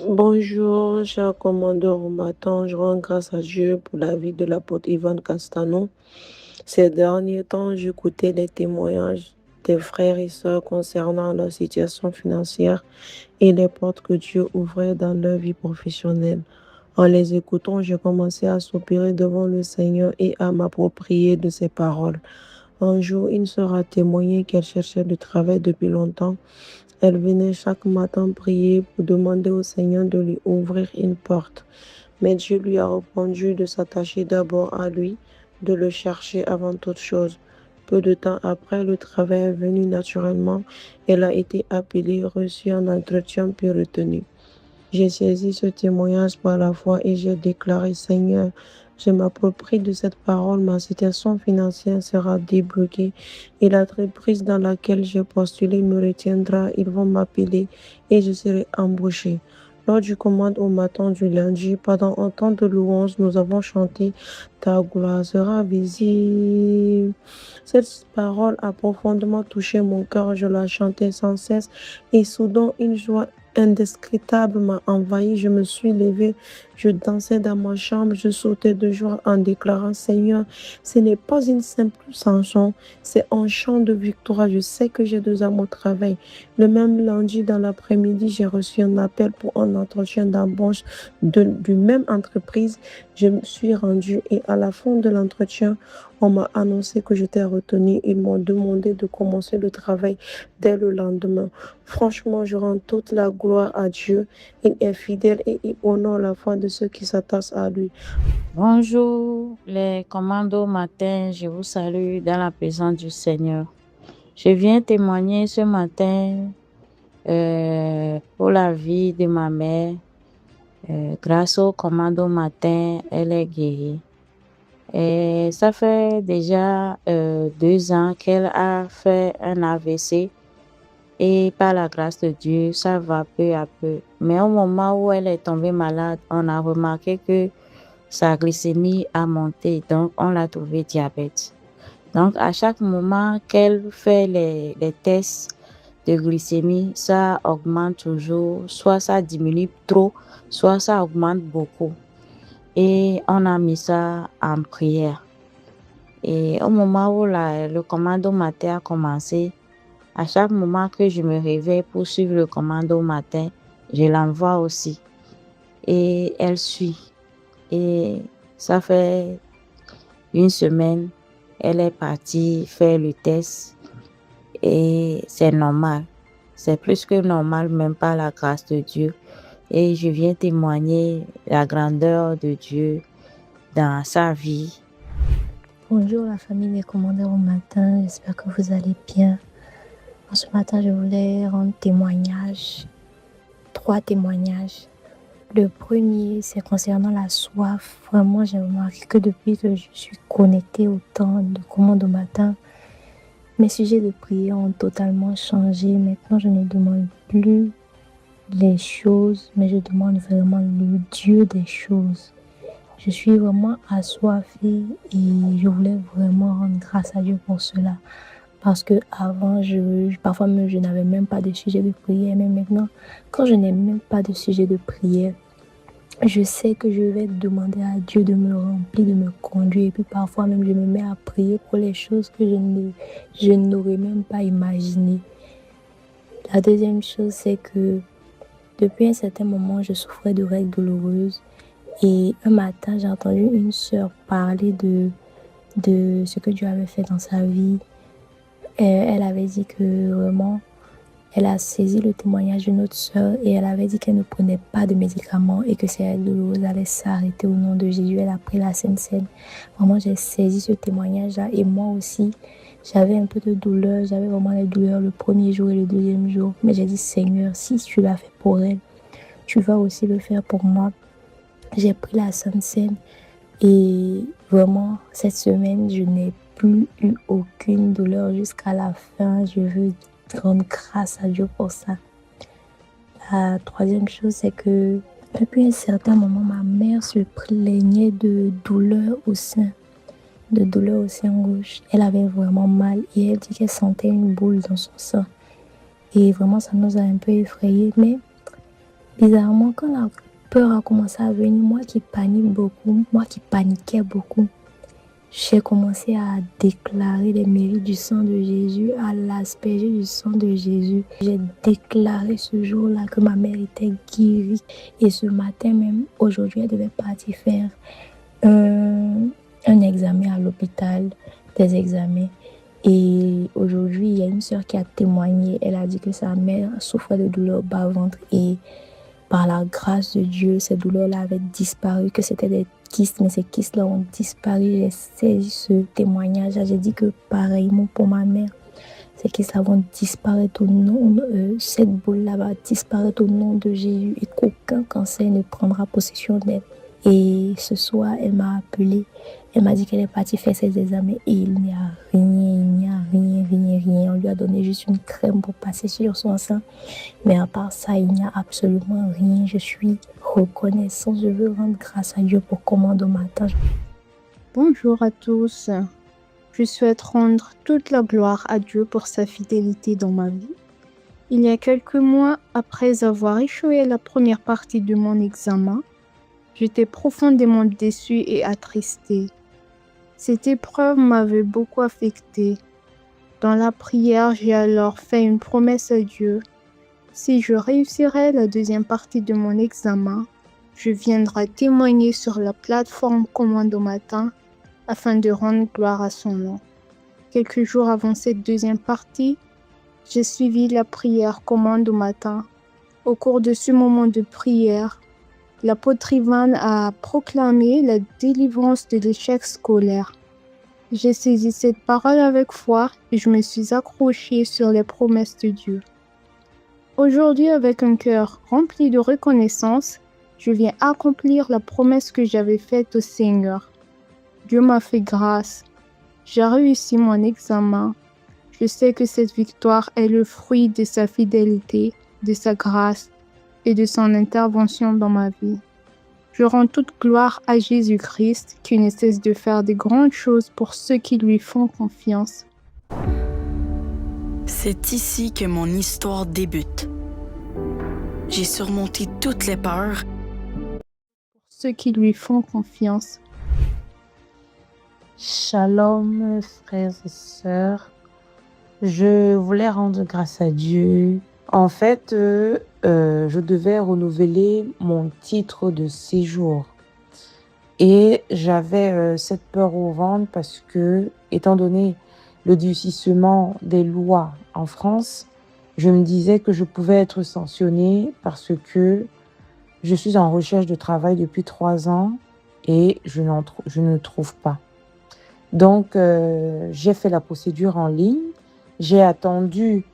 Bonjour, cher commandeur au matin. Je rends grâce à Dieu pour la vie de l'apôtre Ivan Castano. Ces derniers temps, j'écoutais les témoignages des frères et sœurs concernant leur situation financière et les portes que Dieu ouvrait dans leur vie professionnelle. En les écoutant, j'ai commencé à soupirer devant le Seigneur et à m'approprier de ses paroles. Un jour, une sœur a témoigné qu'elle cherchait du travail depuis longtemps. Elle venait chaque matin prier pour demander au Seigneur de lui ouvrir une porte. Mais Dieu lui a répondu de s'attacher d'abord à lui, de le chercher avant toute chose. Peu de temps après, le travail est venu naturellement. Elle a été appelée, reçue en entretien puis retenue. J'ai saisi ce témoignage par la foi et j'ai déclaré, Seigneur, je m'approprie de cette parole, ma situation financière sera débloquée et l'entreprise dans laquelle j'ai postulé me retiendra, ils vont m'appeler et je serai embauché. Lors du commande au matin du lundi, pendant un temps de louange, nous avons chanté Ta gloire sera visible. Cette parole a profondément touché mon cœur, je la chantais sans cesse et soudain une joie indescriptible m'a envahi. Je me suis levée, je dansais dans ma chambre, je sautais de joie en déclarant, Seigneur, ce n'est pas une simple chanson, c'est un chant de victoire. Je sais que j'ai 2 ans au travail. Le même lundi, dans l'après-midi, j'ai reçu un appel pour un entretien d'embauche du même entreprise. Je me suis rendue et à la fin de l'entretien, on m'a annoncé que j'étais retenue. Ils m'ont demandé de commencer le travail dès le lendemain. Franchement, je rends toute la gloire à Dieu. Il est fidèle et il honore la foi de ceux qui s'attachent à lui. Bonjour, les commandos matin, je vous salue dans la présence du Seigneur. Je viens témoigner ce matin pour la vie de ma mère. Grâce au commando matin, elle est guérie. Et ça fait déjà 2 ans qu'elle a fait un AVC et par la grâce de Dieu, ça va peu à peu. Mais au moment où elle est tombée malade, on a remarqué que sa glycémie a monté, donc on l'a trouvé diabète. Donc à chaque moment qu'elle fait les tests de glycémie, ça augmente toujours, soit ça diminue trop, soit ça augmente beaucoup. Et on a mis ça en prière. Et au moment où le commando matin a commencé, à chaque moment que je me réveille pour suivre le commando matin, je l'envoie aussi. Et elle suit. Et ça fait une semaine, elle est partie faire le test et c'est normal. C'est plus que normal, même par la grâce de Dieu. Et je viens témoigner la grandeur de Dieu dans sa vie. Bonjour la famille des commandeurs au matin, j'espère que vous allez bien. Ce matin, je voulais rendre témoignage, 3 témoignages. Le premier, c'est concernant la soif. Vraiment, j'ai remarqué que depuis que je suis connectée au temps de commande au matin, mes sujets de prière ont totalement changé. Maintenant, je ne demande plus les choses, mais je demande vraiment le Dieu des choses. Je suis vraiment assoiffée et je voulais vraiment rendre grâce à Dieu pour cela. Parce que avant, parfois même, je n'avais même pas de sujet de prière. Mais maintenant, quand je n'ai même pas de sujet de prière, je sais que je vais demander à Dieu de me remplir, de me conduire. Et puis parfois même, je me mets à prier pour les choses que je n'aurais même pas imaginées. La deuxième chose, c'est que depuis un certain moment, je souffrais de règles douloureuses. Et un matin, j'ai entendu une sœur parler de ce que Dieu avait fait dans sa vie. Et elle avait dit que vraiment, elle a saisi le témoignage d'une autre sœur et elle avait dit qu'elle ne prenait pas de médicaments et que ses règles douloureuses allaient s'arrêter au nom de Jésus. Elle a pris la Sainte Seine. Vraiment, j'ai saisi ce témoignage-là et moi aussi, j'avais un peu de douleur. J'avais vraiment les douleurs le premier jour et le deuxième jour. Mais j'ai dit, Seigneur, si tu l'as fait pour elle, tu vas aussi le faire pour moi. J'ai pris la Sainte Seine et vraiment, cette semaine, je n'ai plus eu aucune douleur jusqu'à la fin. Je veux rendre grâce à Dieu pour ça. La troisième chose, c'est que depuis un certain moment, ma mère se plaignait de douleur au sein, de douleur au sein gauche. Elle avait vraiment mal et elle dit qu'elle sentait une boule dans son sein. Et vraiment, ça nous a un peu effrayés. Mais Bizarrement, quand la peur a commencé à venir, moi qui panique beaucoup, moi qui paniquais beaucoup, j'ai commencé à déclarer les mérites du sang de Jésus, à l'asperger du sang de Jésus. J'ai déclaré ce jour-là que ma mère était guérie. Et ce matin même, aujourd'hui, elle devait partir faire un examen à l'hôpital, des examens. Et aujourd'hui, il y a une sœur qui a témoigné. Elle a dit que sa mère souffrait de douleurs au bas-ventre et par la grâce de Dieu, ces douleurs-là avaient disparu, que c'était des kystes, mais ces kystes-là ont disparu. J'ai saisi ce témoignage. J'ai dit que pareillement pour ma mère, ces kystes-là vont disparaître au nom, cette boule-là va disparaître au nom de Jésus et qu'aucun cancer ne prendra possession d'elle. Et ce soir, elle m'a appelée. Elle m'a dit qu'elle est partie faire ses examens et il n'y a rien. On lui a donné juste une crème pour passer sur son sein. Mais à part ça, il n'y a absolument rien. Je suis reconnaissante. Je veux rendre grâce à Dieu pour Commande au matin. Bonjour à tous. Je souhaite rendre toute la gloire à Dieu pour sa fidélité dans ma vie. Il y a quelques mois, après avoir échoué la première partie de mon examen, j'étais profondément déçue et attristée. Cette épreuve m'avait beaucoup affectée. Dans la prière, j'ai alors fait une promesse à Dieu. Si je réussirais la deuxième partie de mon examen, je viendrai témoigner sur la plateforme Commande au matin afin de rendre gloire à son nom. Quelques jours avant cette deuxième partie, j'ai suivi la prière Commande au matin. Au cours de ce moment de prière, l'apôtre Ivan a proclamé la délivrance de l'échec scolaire. J'ai saisi cette parole avec foi et je me suis accrochée sur les promesses de Dieu. Aujourd'hui, avec un cœur rempli de reconnaissance, je viens accomplir la promesse que j'avais faite au Seigneur. Dieu m'a fait grâce. J'ai réussi mon examen. Je sais que cette victoire est le fruit de sa fidélité, de sa grâce et de son intervention dans ma vie. Je rends toute gloire à Jésus-Christ qui ne cesse de faire de grandes choses pour ceux qui lui font confiance. C'est ici que mon histoire débute. J'ai surmonté toutes les peurs. Pour ceux qui lui font confiance. Shalom, frères et sœurs. Je voulais rendre grâce à Dieu. En fait, je devais renouveler mon titre de séjour. Et j'avais cette peur au ventre parce que, étant donné le durcissement des lois en France, je me disais que je pouvais être sanctionnée parce que je suis en recherche de travail depuis 3 ans et je ne trouve pas. Donc, j'ai fait la procédure en ligne. J'ai attendu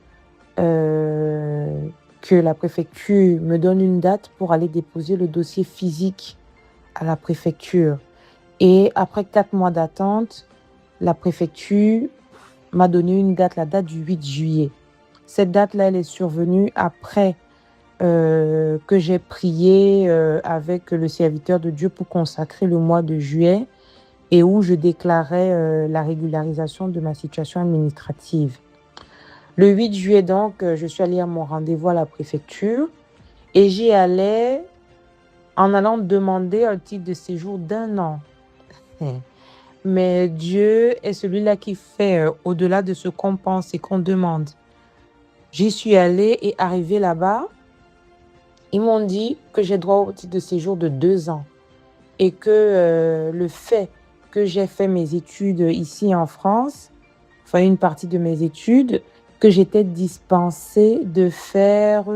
que la préfecture me donne une date pour aller déposer le dossier physique à la préfecture. Et après 4 mois d'attente, la préfecture m'a donné une date, la date du 8 juillet. Cette date-là, elle est survenue après que j'ai prié avec le serviteur de Dieu pour consacrer le mois de juillet et où je déclarais la régularisation de ma situation administrative. Le 8 juillet, donc, je suis allée à mon rendez-vous à la préfecture et j'y allais en allant demander un titre de séjour d'1 an. Mais Dieu est celui-là qui fait au-delà de ce qu'on pense et qu'on demande. J'y suis allée et arrivée là-bas, ils m'ont dit que j'ai droit au titre de séjour de 2 ans et que le fait que j'ai fait mes études ici en France, enfin une partie de mes études, que j'étais dispensée de faire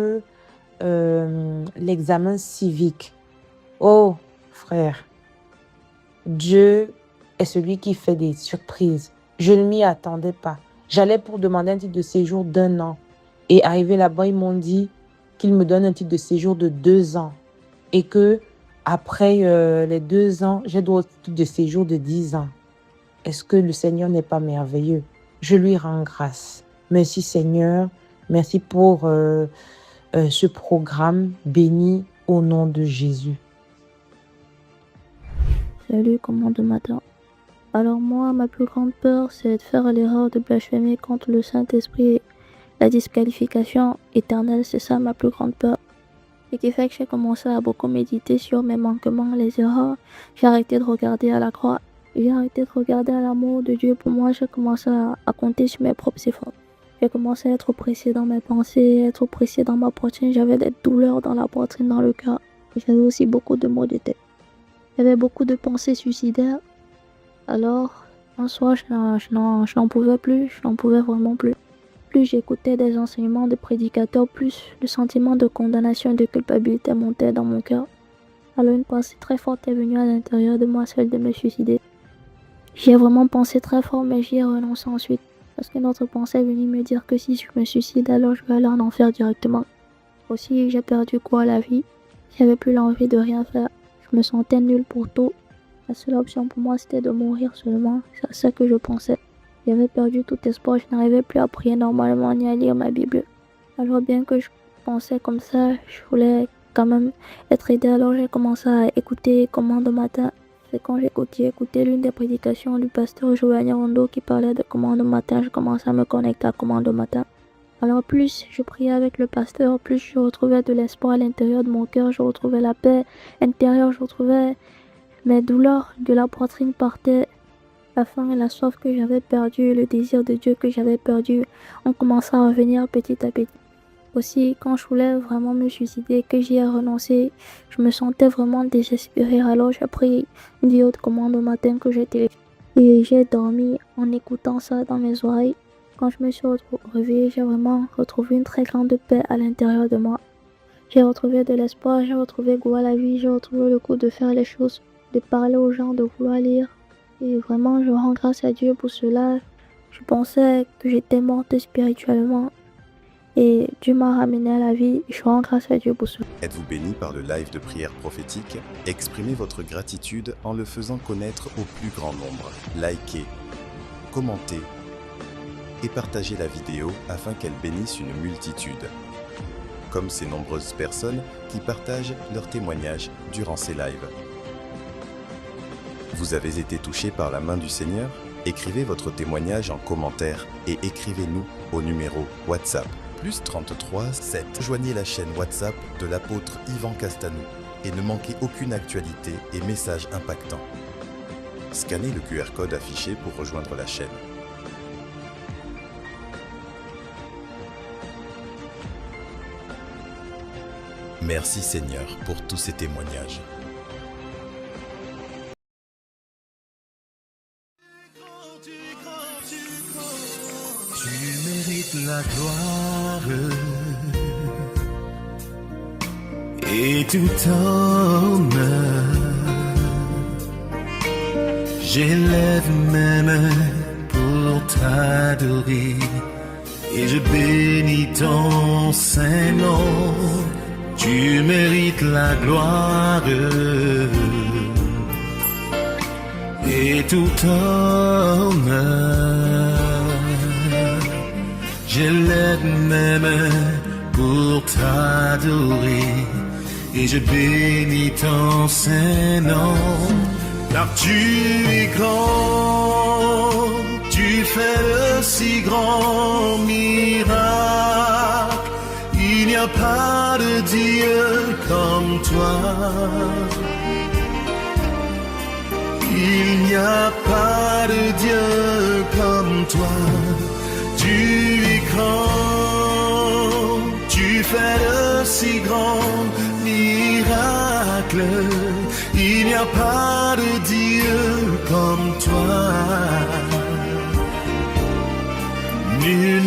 l'examen civique. Oh, frère, Dieu est celui qui fait des surprises. Je ne m'y attendais pas. J'allais pour demander un titre de séjour d'1 an. Et arrivé là-bas, ils m'ont dit qu'ils me donnent un titre de séjour de 2 ans. Et que après les 2 ans, j'ai droit au titre de séjour de 10 ans. Est-ce que le Seigneur n'est pas merveilleux? Je lui rends grâce. Merci Seigneur. Merci pour ce programme béni au nom de Jésus. Salut, Commande au matin. Alors moi, ma plus grande peur, c'est de faire l'erreur de blasphémer contre le Saint-Esprit. La disqualification éternelle, c'est ça ma plus grande peur. et qui fait que j'ai commencé à beaucoup méditer sur mes manquements, les erreurs. J'ai arrêté de regarder à la croix, j'ai arrêté de regarder à l'amour de Dieu. Pour moi, j'ai commencé à compter sur mes propres efforts. J'ai commencé à être oppressée dans mes pensées, être oppressée dans ma poitrine. J'avais des douleurs dans la poitrine, dans le cœur. J'avais aussi beaucoup de maux de tête. J'avais beaucoup de pensées suicidaires. Alors, un soir, je n'en pouvais plus, je n'en pouvais vraiment plus. Plus j'écoutais des enseignements de prédicateurs, plus le sentiment de condamnation et de culpabilité montait dans mon cœur. Alors une pensée très forte est venue à l'intérieur de moi, celle de me suicider. J'y ai vraiment pensé très fort, mais j'y ai renoncé ensuite. Parce que notre pensée est venue me dire que si je me suicide, alors je vais aller en enfer directement. Aussi, j'ai perdu goût à la vie. J'avais plus l'envie de rien faire. Je me sentais nulle pour tout. La seule option pour moi, c'était de mourir seulement. C'est à ça que je pensais. J'avais perdu tout espoir. Je n'arrivais plus à prier normalement ni à lire ma Bible. Alors bien que je pensais comme ça, je voulais quand même être aidée. Alors j'ai commencé à écouter Commande au matin. C'est quand j'ai écouté l'une des prédications du pasteur Giovanni Rondo qui parlait de Commande au matin. Je commençais à me connecter à Commande au matin. Alors plus je priais avec le pasteur, plus je retrouvais de l'espoir à l'intérieur de mon cœur. Je retrouvais la paix intérieure. Je retrouvais mes douleurs de la poitrine partaient. La faim et la soif que j'avais perdue, le désir de Dieu que j'avais perdu, ont commencé à revenir petit à petit. Aussi, quand je voulais vraiment me suicider, que j'y ai renoncé, je me sentais vraiment désespérée. Alors j'ai pris une vidéo de Commande au matin que j'ai téléchargée et j'ai dormi en écoutant ça dans mes oreilles. Quand je me suis réveillée, j'ai vraiment retrouvé une très grande paix à l'intérieur de moi. J'ai retrouvé de l'espoir, j'ai retrouvé goût à la vie, j'ai retrouvé le goût de faire les choses, de parler aux gens, de vouloir lire. Et vraiment, je rends grâce à Dieu pour cela. Je pensais que j'étais morte spirituellement. Et Dieu m'a ramené à la vie. Je rends grâce à Dieu pour cela. Êtes-vous béni par le live de prière prophétique? Exprimez votre gratitude en le faisant connaître au plus grand nombre. Likez, commentez et partagez la vidéo afin qu'elle bénisse une multitude. Comme ces nombreuses personnes qui partagent leurs témoignages durant ces lives. Vous avez été touché par la main du Seigneur? Écrivez votre témoignage en commentaire et écrivez-nous au numéro WhatsApp +33 7. Joignez la chaîne WhatsApp de l'apôtre Ivan Castanou et ne manquez aucune actualité et message impactant. Scannez le QR code affiché pour rejoindre la chaîne. Merci Seigneur pour tous ces témoignages. Tu mérites la gloire et tout honneur. J'élève mes mains pour t'adorer et je bénis ton Saint-Nom. Tu mérites la gloire et tout honneur. J'élève mes mains pour t'adorer et je bénis ton Saint-Nom. Car tu es grand, tu fais de si grands miracles. Il n'y a pas de Dieu comme toi. Il n'y a pas de Dieu comme toi. Tu es grand, tu fais de si grands miracles. Il n'y a pas de Dieu comme toi. Nul